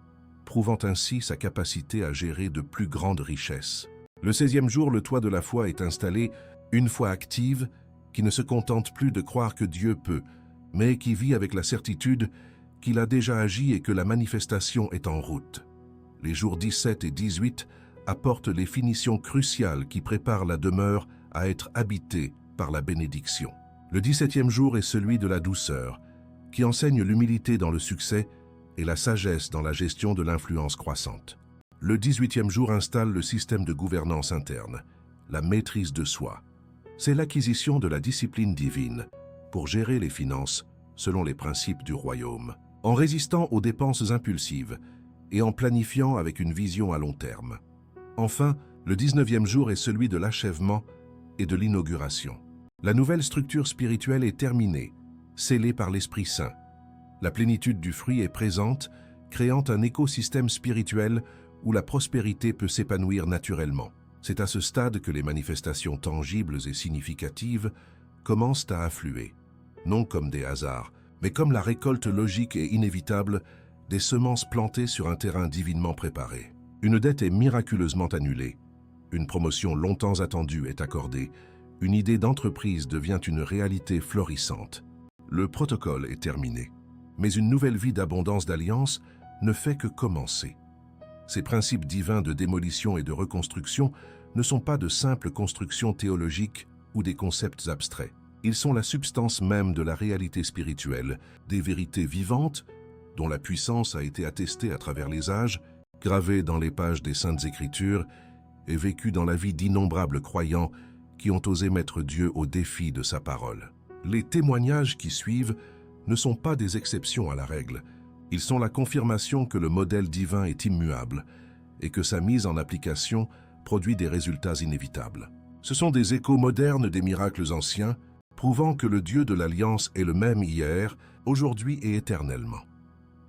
prouvant ainsi sa capacité à gérer de plus grandes richesses. Le 16e jour, le toit de la foi est installé, une foi active qui ne se contente plus de croire que Dieu peut, mais qui vit avec la certitude qu'il a déjà agi et que la manifestation est en route. Les jours 17 et 18 apportent les finitions cruciales qui préparent la demeure à être habitée par la bénédiction. Le 17e jour est celui de la douceur, qui enseigne l'humilité dans le succès et la sagesse dans la gestion de l'influence croissante. Le 18e jour installe le système de gouvernance interne, la maîtrise de soi. C'est l'acquisition de la discipline divine pour gérer les finances selon les principes du royaume, en résistant aux dépenses impulsives et en planifiant avec une vision à long terme. Enfin, le 19e jour est celui de l'achèvement et de l'inauguration. La nouvelle structure spirituelle est terminée, scellée par l'Esprit Saint. La plénitude du fruit est présente, créant un écosystème spirituel où la prospérité peut s'épanouir naturellement. C'est à ce stade que les manifestations tangibles et significatives commencent à affluer, non comme des hasards, mais comme la récolte logique et inévitable des semences plantées sur un terrain divinement préparé. Une dette est miraculeusement annulée, une promotion longtemps attendue est accordée, une idée d'entreprise devient une réalité florissante. Le protocole est terminé, mais une nouvelle vie d'abondance d'alliance ne fait que commencer. Ces principes divins de démolition et de reconstruction ne sont pas de simples constructions théologiques ou des concepts abstraits. Ils sont la substance même de la réalité spirituelle, des vérités vivantes dont la puissance a été attestée à travers les âges, gravées dans les pages des Saintes Écritures et vécues dans la vie d'innombrables croyants qui ont osé mettre Dieu au défi de sa parole. Les témoignages qui suivent ne sont pas des exceptions à la règle. Ils sont la confirmation que le modèle divin est immuable et que sa mise en application produit des résultats inévitables. Ce sont des échos modernes des miracles anciens, prouvant que le Dieu de l'Alliance est le même hier, aujourd'hui et éternellement.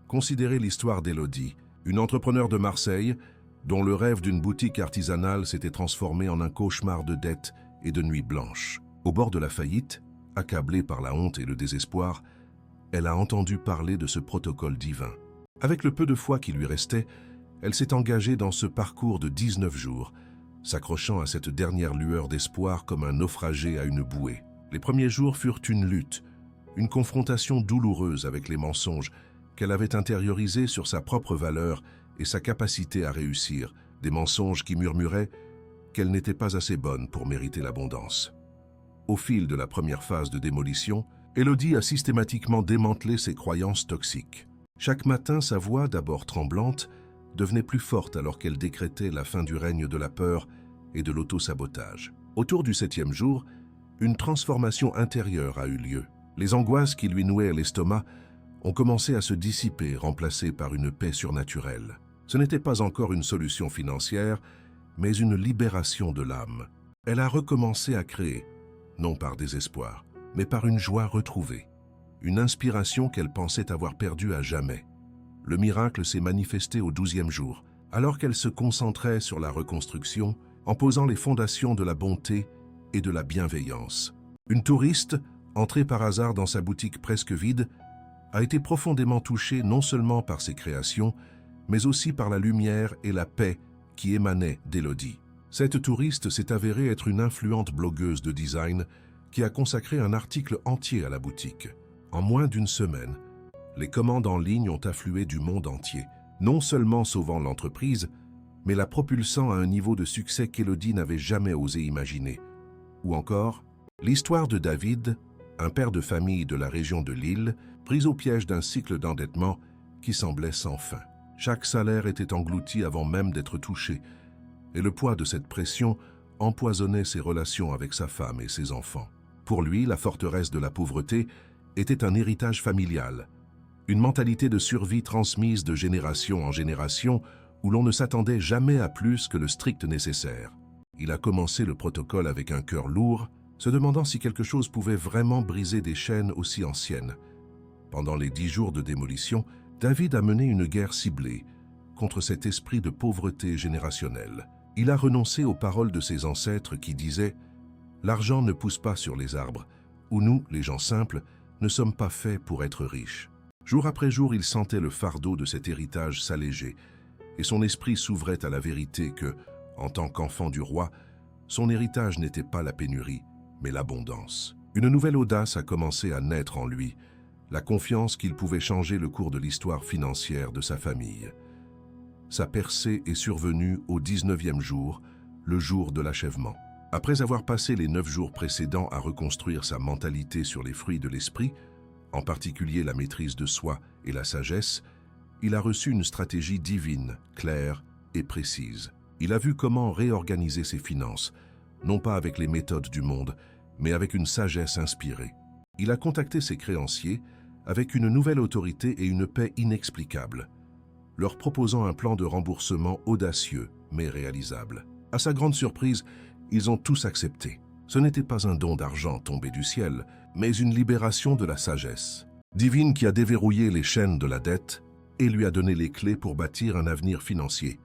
Considérez l'histoire d'Élodie, une entrepreneure de Marseille dont le rêve d'une boutique artisanale s'était transformé en un cauchemar de dettes et de nuits blanches. Au bord de la faillite, accablée par la honte et le désespoir, elle a entendu parler de ce protocole divin. Avec le peu de foi qui lui restait, elle s'est engagée dans ce parcours de 19 jours, s'accrochant à cette dernière lueur d'espoir comme un naufragé à une bouée. Les premiers jours furent une lutte, une confrontation douloureuse avec les mensonges qu'elle avait intériorisés sur sa propre valeur et sa capacité à réussir, des mensonges qui murmuraient qu'elle n'était pas assez bonne pour mériter l'abondance. Au fil de la première phase de démolition, Élodie a systématiquement démantelé ses croyances toxiques. Chaque matin, sa voix, d'abord tremblante, devenait plus forte alors qu'elle décrétait la fin du règne de la peur et de l'auto-sabotage. Autour du 7e jour, une transformation intérieure a eu lieu. Les angoisses qui lui nouaient l'estomac ont commencé à se dissiper, remplacées par une paix surnaturelle. Ce n'était pas encore une solution financière, mais une libération de l'âme. Elle a recommencé à créer, non par désespoir, mais par une joie retrouvée, une inspiration qu'elle pensait avoir perdue à jamais. Le miracle s'est manifesté au 12e jour, alors qu'elle se concentrait sur la reconstruction, en posant les fondations de la bonté et de la bienveillance. Une touriste, entrée par hasard dans sa boutique presque vide, a été profondément touchée non seulement par ses créations, mais aussi par la lumière et la paix qui émanaient d'Élodie. Cette touriste s'est avérée être une influente blogueuse de design qui a consacré un article entier à la boutique. En moins d'une semaine, les commandes en ligne ont afflué du monde entier, non seulement sauvant l'entreprise, mais la propulsant à un niveau de succès qu'Élodie n'avait jamais osé imaginer. Ou encore, l'histoire de David, un père de famille de la région de Lille, pris au piège d'un cycle d'endettement qui semblait sans fin. Chaque salaire était englouti avant même d'être touché, et le poids de cette pression empoisonnait ses relations avec sa femme et ses enfants. Pour lui, la forteresse de la pauvreté était un héritage familial, une mentalité de survie transmise de génération en génération où l'on ne s'attendait jamais à plus que le strict nécessaire. Il a commencé le protocole avec un cœur lourd, se demandant si quelque chose pouvait vraiment briser des chaînes aussi anciennes. Pendant les 10 jours de démolition, David a mené une guerre ciblée contre cet esprit de pauvreté générationnelle. Il a renoncé aux paroles de ses ancêtres qui disaient « L'argent ne pousse pas sur les arbres » ou « Nous, les gens simples, ne sommes pas faits pour être riches ». Jour après jour, il sentait le fardeau de cet héritage s'alléger et son esprit s'ouvrait à la vérité que, en tant qu'enfant du roi, son héritage n'était pas la pénurie, mais l'abondance. Une nouvelle audace a commencé à naître en lui, la confiance qu'il pouvait changer le cours de l'histoire financière de sa famille. Sa percée est survenue au 19e jour, le jour de l'achèvement. Après avoir passé les 9 jours précédents à reconstruire sa mentalité sur les fruits de l'esprit, en particulier la maîtrise de soi et la sagesse, il a reçu une stratégie divine, claire et précise. Il a vu comment réorganiser ses finances, non pas avec les méthodes du monde, mais avec une sagesse inspirée. Il a contacté ses créanciers avec une nouvelle autorité et une paix inexplicable, leur proposant un plan de remboursement audacieux mais réalisable. À sa grande surprise, ils ont tous accepté. Ce n'était pas un don d'argent tombé du ciel, mais une libération de la sagesse divine qui a déverrouillé les chaînes de la dette et lui a donné les clés pour bâtir un avenir financier,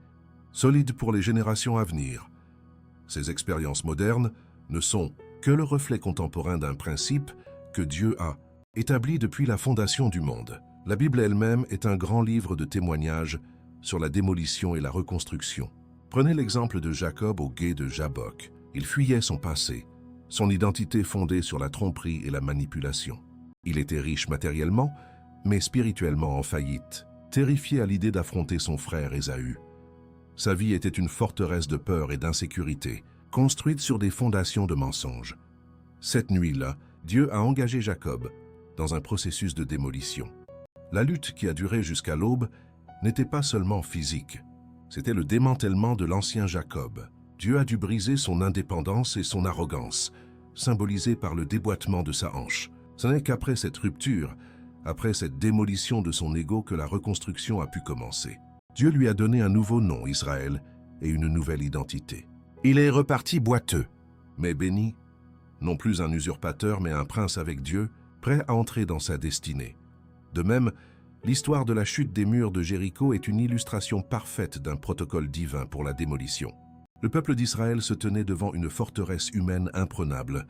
solide pour les générations à venir. Ces expériences modernes ne sont que le reflet contemporain d'un principe que Dieu a établi depuis la fondation du monde. La Bible elle-même est un grand livre de témoignages sur la démolition et la reconstruction. Prenez l'exemple de Jacob au gué de Jabbok. Il fuyait son passé, son identité fondée sur la tromperie et la manipulation. Il était riche matériellement, mais spirituellement en faillite, terrifié à l'idée d'affronter son frère Ésaü. Sa vie était une forteresse de peur et d'insécurité, construite sur des fondations de mensonges. Cette nuit-là, Dieu a engagé Jacob dans un processus de démolition. La lutte qui a duré jusqu'à l'aube n'était pas seulement physique, c'était le démantèlement de l'ancien Jacob. Dieu a dû briser son indépendance et son arrogance, symbolisées par le déboîtement de sa hanche. Ce n'est qu'après cette rupture, après cette démolition de son ego que la reconstruction a pu commencer. Dieu lui a donné un nouveau nom, Israël, et une nouvelle identité. Il est reparti boiteux, mais béni, non plus un usurpateur, mais un prince avec Dieu, prêt à entrer dans sa destinée. De même, l'histoire de la chute des murs de Jéricho est une illustration parfaite d'un protocole divin pour la démolition. Le peuple d'Israël se tenait devant une forteresse humaine imprenable,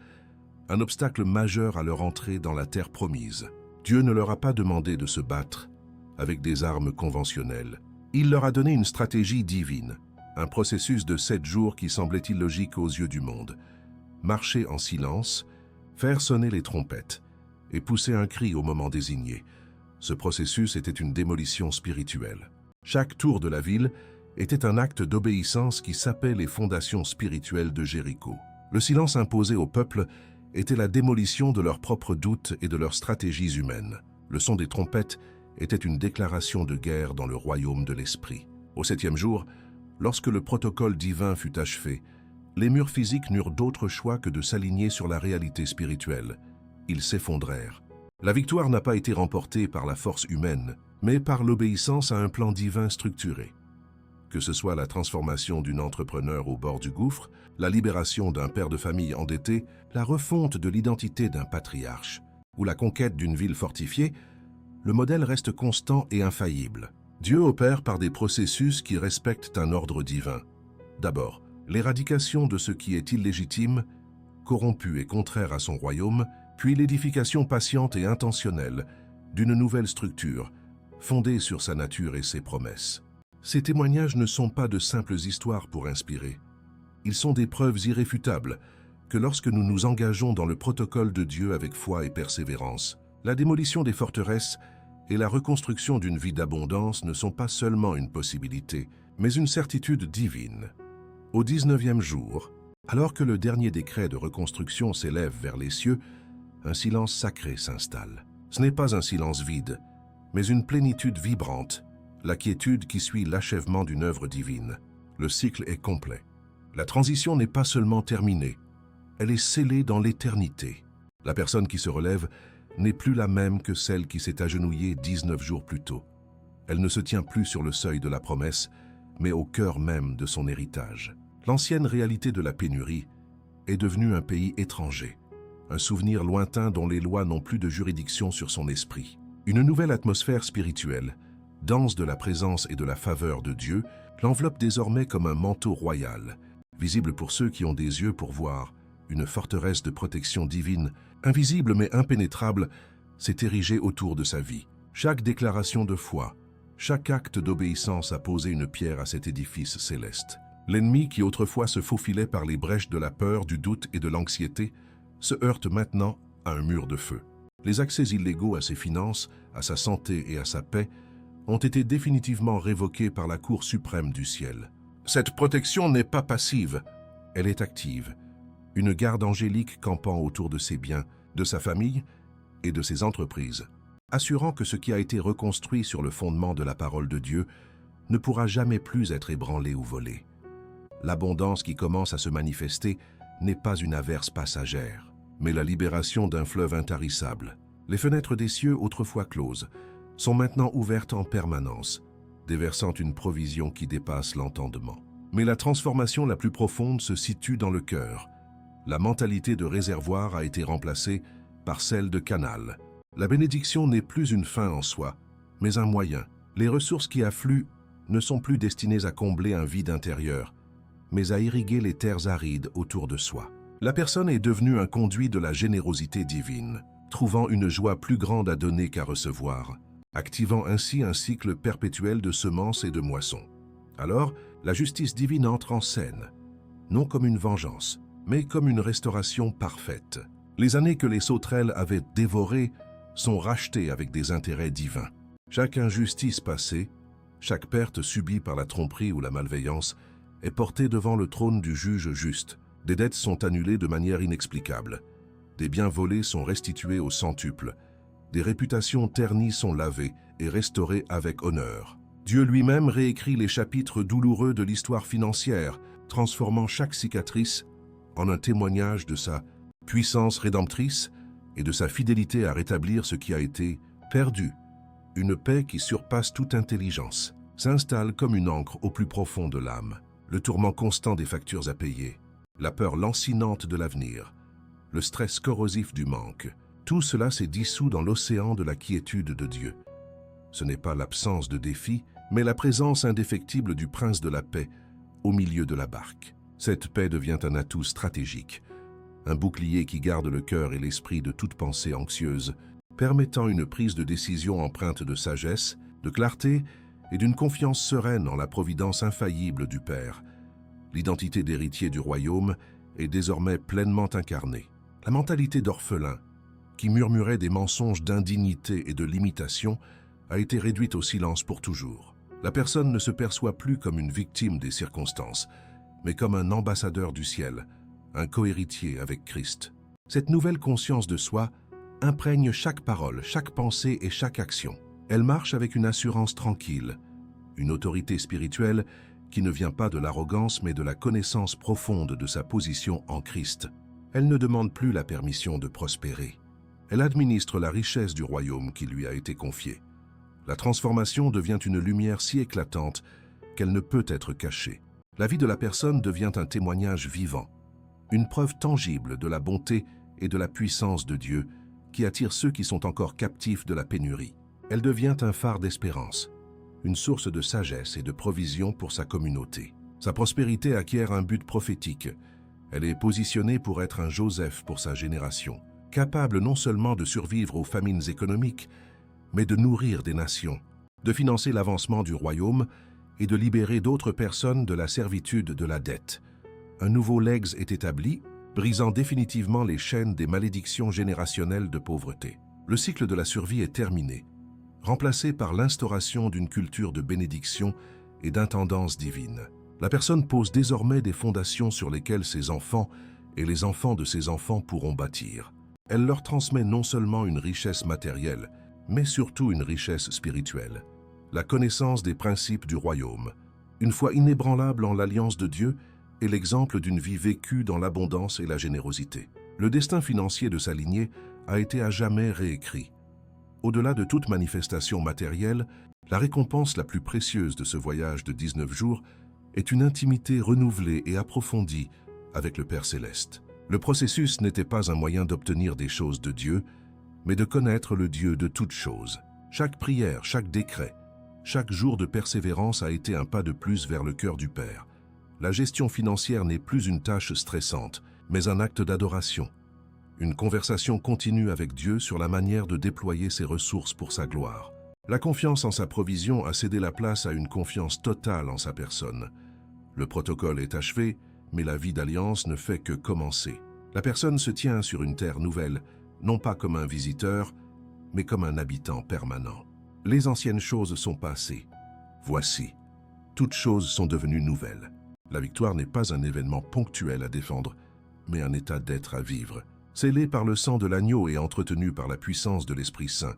un obstacle majeur à leur entrée dans la terre promise. Dieu ne leur a pas demandé de se battre avec des armes conventionnelles. Il leur a donné une stratégie divine, un processus de 7 jours qui semblait illogique aux yeux du monde. Marcher en silence, faire sonner les trompettes et pousser un cri au moment désigné. Ce processus était une démolition spirituelle. Chaque tour de la ville était un acte d'obéissance qui sapait les fondations spirituelles de Jéricho. Le silence imposé au peuple était la démolition de leurs propres doutes et de leurs stratégies humaines. Le son des trompettes était une déclaration de guerre dans le royaume de l'esprit. Au 7e jour, lorsque le protocole divin fut achevé, Les murs physiques n'eurent d'autre choix que de s'aligner sur la réalité spirituelle. Ils s'effondrèrent. La victoire n'a pas été remportée par la force humaine, mais par l'obéissance à un plan divin structuré. Que ce soit la transformation d'une entrepreneur au bord du gouffre, la libération d'un père de famille endetté, la refonte de l'identité d'un patriarche ou la conquête d'une ville fortifiée, le modèle reste constant et infaillible. Dieu opère par des processus qui respectent un ordre divin. D'abord, l'éradication de ce qui est illégitime, corrompu et contraire à son royaume, puis l'édification patiente et intentionnelle d'une nouvelle structure, fondée sur sa nature et ses promesses. Ces témoignages ne sont pas de simples histoires pour inspirer. Ils sont des preuves irréfutables que lorsque nous nous engageons dans le protocole de Dieu avec foi et persévérance, la démolition des forteresses et la reconstruction d'une vie d'abondance ne sont pas seulement une possibilité, mais une certitude divine. Au 19e jour, alors que le dernier décret de reconstruction s'élève vers les cieux, un silence sacré s'installe. Ce n'est pas un silence vide, mais une plénitude vibrante, la quiétude qui suit l'achèvement d'une œuvre divine. Le cycle est complet. La transition n'est pas seulement terminée, elle est scellée dans l'éternité. La personne qui se relève n'est plus la même que celle qui s'est agenouillée 19 jours plus tôt. Elle ne se tient plus sur le seuil de la promesse, mais au cœur même de son héritage. L'ancienne réalité de la pénurie est devenue un pays étranger, un souvenir lointain dont les lois n'ont plus de juridiction sur son esprit. Une nouvelle atmosphère spirituelle, dense de la présence et de la faveur de Dieu, l'enveloppe désormais comme un manteau royal, visible pour ceux qui ont des yeux pour voir. Une forteresse de protection divine, invisible mais impénétrable, s'est érigée autour de sa vie. Chaque déclaration de foi, chaque acte d'obéissance a posé une pierre à cet édifice céleste. L'ennemi qui autrefois se faufilait par les brèches de la peur, du doute et de l'anxiété, se heurte maintenant à un mur de feu. Les accès illégaux à ses finances, à sa santé et à sa paix ont été définitivement révoqués par la Cour suprême du ciel. Cette protection n'est pas passive, elle est active. Une garde angélique campant autour de ses biens, de sa famille et de ses entreprises, assurant que ce qui a été reconstruit sur le fondement de la parole de Dieu ne pourra jamais plus être ébranlé ou volé. L'abondance qui commence à se manifester n'est pas une averse passagère, mais la libération d'un fleuve intarissable. Les fenêtres des cieux, autrefois closes, sont maintenant ouvertes en permanence, déversant une provision qui dépasse l'entendement. Mais la transformation la plus profonde se situe dans le cœur. La mentalité de réservoir a été remplacée par celle de canal. La bénédiction n'est plus une fin en soi, mais un moyen. Les ressources qui affluent ne sont plus destinées à combler un vide intérieur, mais à irriguer les terres arides autour de soi. La personne est devenue un conduit de la générosité divine, trouvant une joie plus grande à donner qu'à recevoir, activant ainsi un cycle perpétuel de semences et de moissons. Alors, la justice divine entre en scène, non comme une vengeance, mais comme une restauration parfaite. Les années que les sauterelles avaient dévorées sont rachetées avec des intérêts divins. Chaque injustice passée, chaque perte subie par la tromperie ou la malveillance est portée devant le trône du juge juste. Des dettes sont annulées de manière inexplicable. Des biens volés sont restitués au centuple. Des réputations ternies sont lavées et restaurées avec honneur. Dieu lui-même réécrit les chapitres douloureux de l'histoire financière, transformant chaque cicatrice en un témoignage de sa puissance rédemptrice et de sa fidélité à rétablir ce qui a été perdu. Une paix qui surpasse toute intelligence s'installe comme une encre au plus profond de l'âme. Le tourment constant des factures à payer, la peur lancinante de l'avenir, le stress corrosif du manque, tout cela s'est dissous dans l'océan de la quiétude de Dieu. Ce n'est pas l'absence de défis, mais la présence indéfectible du prince de la paix au milieu de la barque. Cette paix devient un atout stratégique, un bouclier qui garde le cœur et l'esprit de toute pensée anxieuse, permettant une prise de décision empreinte de sagesse, de clarté et d'une confiance sereine en la providence infaillible du Père. L'identité d'héritier du royaume est désormais pleinement incarnée. La mentalité d'orphelin, qui murmurait des mensonges d'indignité et de limitation, a été réduite au silence pour toujours. La personne ne se perçoit plus comme une victime des circonstances, mais comme un ambassadeur du ciel, un cohéritier avec Christ. Cette nouvelle conscience de soi imprègne chaque parole, chaque pensée et chaque action. Elle marche avec une assurance tranquille, une autorité spirituelle qui ne vient pas de l'arrogance mais de la connaissance profonde de sa position en Christ. Elle ne demande plus la permission de prospérer. Elle administre la richesse du royaume qui lui a été confiée. La transformation devient une lumière si éclatante qu'elle ne peut être cachée. La vie de la personne devient un témoignage vivant, une preuve tangible de la bonté et de la puissance de Dieu qui attire ceux qui sont encore captifs de la pénurie. Elle devient un phare d'espérance, une source de sagesse et de provision pour sa communauté. Sa prospérité acquiert un but prophétique. Elle est positionnée pour être un Joseph pour sa génération, capable non seulement de survivre aux famines économiques, mais de nourrir des nations, de financer l'avancement du royaume et de libérer d'autres personnes de la servitude de la dette. Un nouveau legs est établi, brisant définitivement les chaînes des malédictions générationnelles de pauvreté. Le cycle de la survie est terminé, remplacé par l'instauration d'une culture de bénédiction et d'intendance divine. La personne pose désormais des fondations sur lesquelles ses enfants et les enfants de ses enfants pourront bâtir. Elle leur transmet non seulement une richesse matérielle, mais surtout une richesse spirituelle, la connaissance des principes du royaume, une foi inébranlable en l'alliance de Dieu et l'exemple d'une vie vécue dans l'abondance et la générosité. Le destin financier de sa lignée a été à jamais réécrit. Au-delà de toute manifestation matérielle, la récompense la plus précieuse de ce voyage de 19 jours est une intimité renouvelée et approfondie avec le Père Céleste. Le processus n'était pas un moyen d'obtenir des choses de Dieu, mais de connaître le Dieu de toutes choses. Chaque prière, chaque décret, chaque jour de persévérance a été un pas de plus vers le cœur du Père. La gestion financière n'est plus une tâche stressante, mais un acte d'adoration. Une conversation continue avec Dieu sur la manière de déployer ses ressources pour sa gloire. La confiance en sa provision a cédé la place à une confiance totale en sa personne. Le protocole est achevé, mais la vie d'alliance ne fait que commencer. La personne se tient sur une terre nouvelle, non pas comme un visiteur, mais comme un habitant permanent. Les anciennes choses sont passées. Voici, toutes choses sont devenues nouvelles. La victoire n'est pas un événement ponctuel à défendre, mais un état d'être à vivre. Scellé par le sang de l'agneau et entretenu par la puissance de l'Esprit Saint,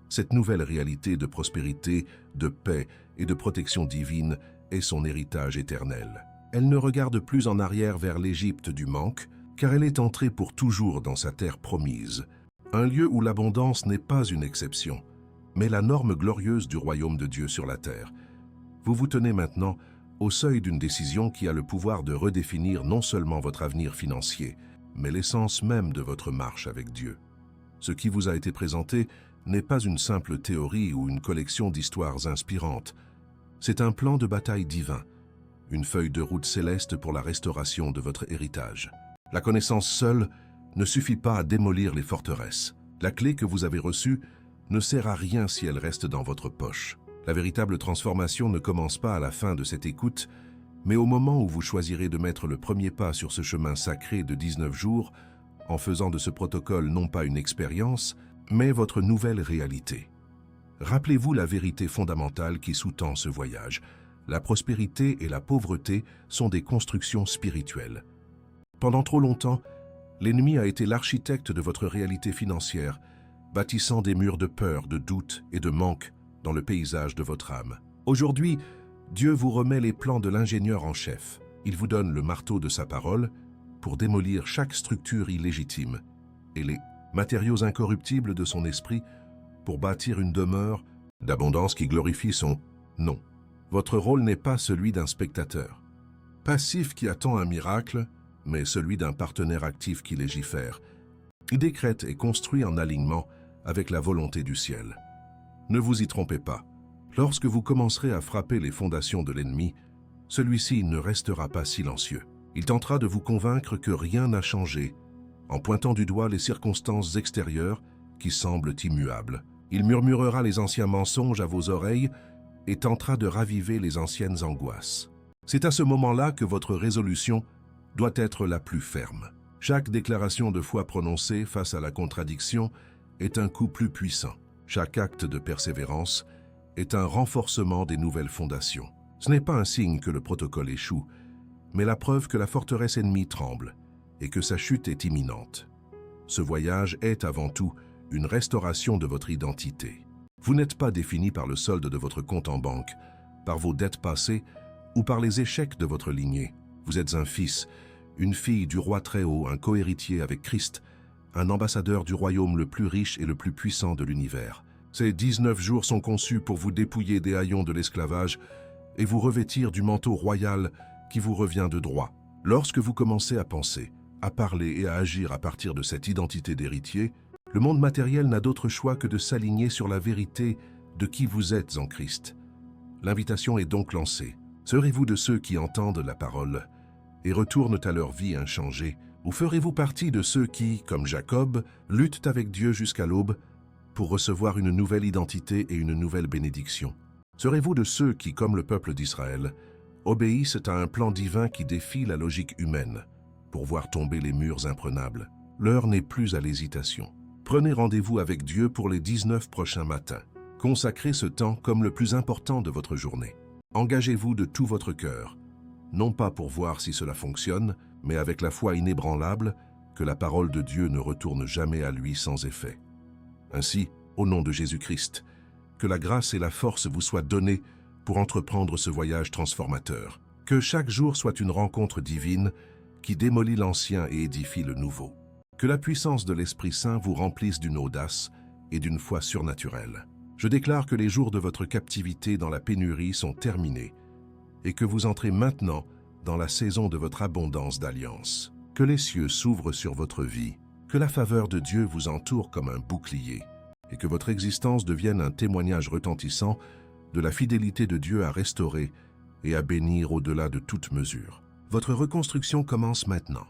cette nouvelle réalité de prospérité, de paix et de protection divine est son héritage éternel. Elle ne regarde plus en arrière vers l'Égypte du manque, car elle est entrée pour toujours dans sa terre promise, un lieu où l'abondance n'est pas une exception, mais la norme glorieuse du royaume de Dieu sur la terre. Vous vous tenez maintenant au seuil d'une décision qui a le pouvoir de redéfinir non seulement votre avenir financier, mais l'essence même de votre marche avec Dieu. Ce qui vous a été présenté n'est pas une simple théorie ou une collection d'histoires inspirantes. C'est un plan de bataille divin, une feuille de route céleste pour la restauration de votre héritage. La connaissance seule ne suffit pas à démolir les forteresses. La clé que vous avez reçue ne sert à rien si elle reste dans votre poche. La véritable transformation ne commence pas à la fin de cette écoute, mais au moment où vous choisirez de mettre le premier pas sur ce chemin sacré de 19 jours, en faisant de ce protocole non pas une expérience, mais votre nouvelle réalité. Rappelez-vous la vérité fondamentale qui sous-tend ce voyage. La prospérité et la pauvreté sont des constructions spirituelles. Pendant trop longtemps, l'ennemi a été l'architecte de votre réalité financière, bâtissant des murs de peur, de doute et de manque dans le paysage de votre âme. Aujourd'hui, Dieu vous remet les plans de l'ingénieur en chef. Il vous donne le marteau de sa parole pour démolir chaque structure illégitime et les matériaux incorruptibles de son esprit pour bâtir une demeure d'abondance qui glorifie son nom. Votre rôle n'est pas celui d'un spectateur passif qui attend un miracle, mais celui d'un partenaire actif qui légifère. Il décrète et construit en alignement avec la volonté du ciel. Ne vous y trompez pas. Lorsque vous commencerez à frapper les fondations de l'ennemi, celui-ci ne restera pas silencieux. Il tentera de vous convaincre que rien n'a changé, en pointant du doigt les circonstances extérieures qui semblent immuables. Il murmurera les anciens mensonges à vos oreilles et tentera de raviver les anciennes angoisses. C'est à ce moment-là que votre résolution doit être la plus ferme. Chaque déclaration de foi prononcée face à la contradiction est un coup plus puissant. Chaque acte de persévérance est un renforcement des nouvelles fondations. Ce n'est pas un signe que le protocole échoue, mais la preuve que la forteresse ennemie tremble et que sa chute est imminente. Ce voyage est avant tout une restauration de votre identité. Vous n'êtes pas défini par le solde de votre compte en banque, par vos dettes passées ou par les échecs de votre lignée. Vous êtes un fils, une fille du roi Très-Haut, un cohéritier avec Christ, un ambassadeur du royaume le plus riche et le plus puissant de l'univers. Ces 19 jours sont conçus pour vous dépouiller des haillons de l'esclavage et vous revêtir du manteau royal qui vous revient de droit. Lorsque vous commencez à penser, à parler et à agir à partir de cette identité d'héritier, le monde matériel n'a d'autre choix que de s'aligner sur la vérité de qui vous êtes en Christ. L'invitation est donc lancée. Serez-vous de ceux qui entendent la parole et retournent à leur vie inchangée, ou ferez-vous partie de ceux qui, comme Jacob, luttent avec Dieu jusqu'à l'aube pour recevoir une nouvelle identité et une nouvelle bénédiction? Serez-vous de ceux qui, comme le peuple d'Israël, obéissent à un plan divin qui défie la logique humaine pour voir tomber les murs imprenables? L'heure n'est plus à l'hésitation. Prenez rendez-vous avec Dieu pour les 19 prochains matins. Consacrez ce temps comme le plus important de votre journée. Engagez-vous de tout votre cœur, non pas pour voir si cela fonctionne, mais avec la foi inébranlable que la parole de Dieu ne retourne jamais à lui sans effet. Ainsi, au nom de Jésus-Christ, que la grâce et la force vous soient données pour entreprendre ce voyage transformateur. Que chaque jour soit une rencontre divine qui démolit l'ancien et édifie le nouveau. Que la puissance de l'Esprit Saint vous remplisse d'une audace et d'une foi surnaturelle. Je déclare que les jours de votre captivité dans la pénurie sont terminés et que vous entrez maintenant dans la saison de votre abondance d'alliance. Que les cieux s'ouvrent sur votre vie, que la faveur de Dieu vous entoure comme un bouclier et que votre existence devienne un témoignage retentissant de la fidélité de Dieu à restaurer et à bénir au-delà de toute mesure. Votre reconstruction commence maintenant.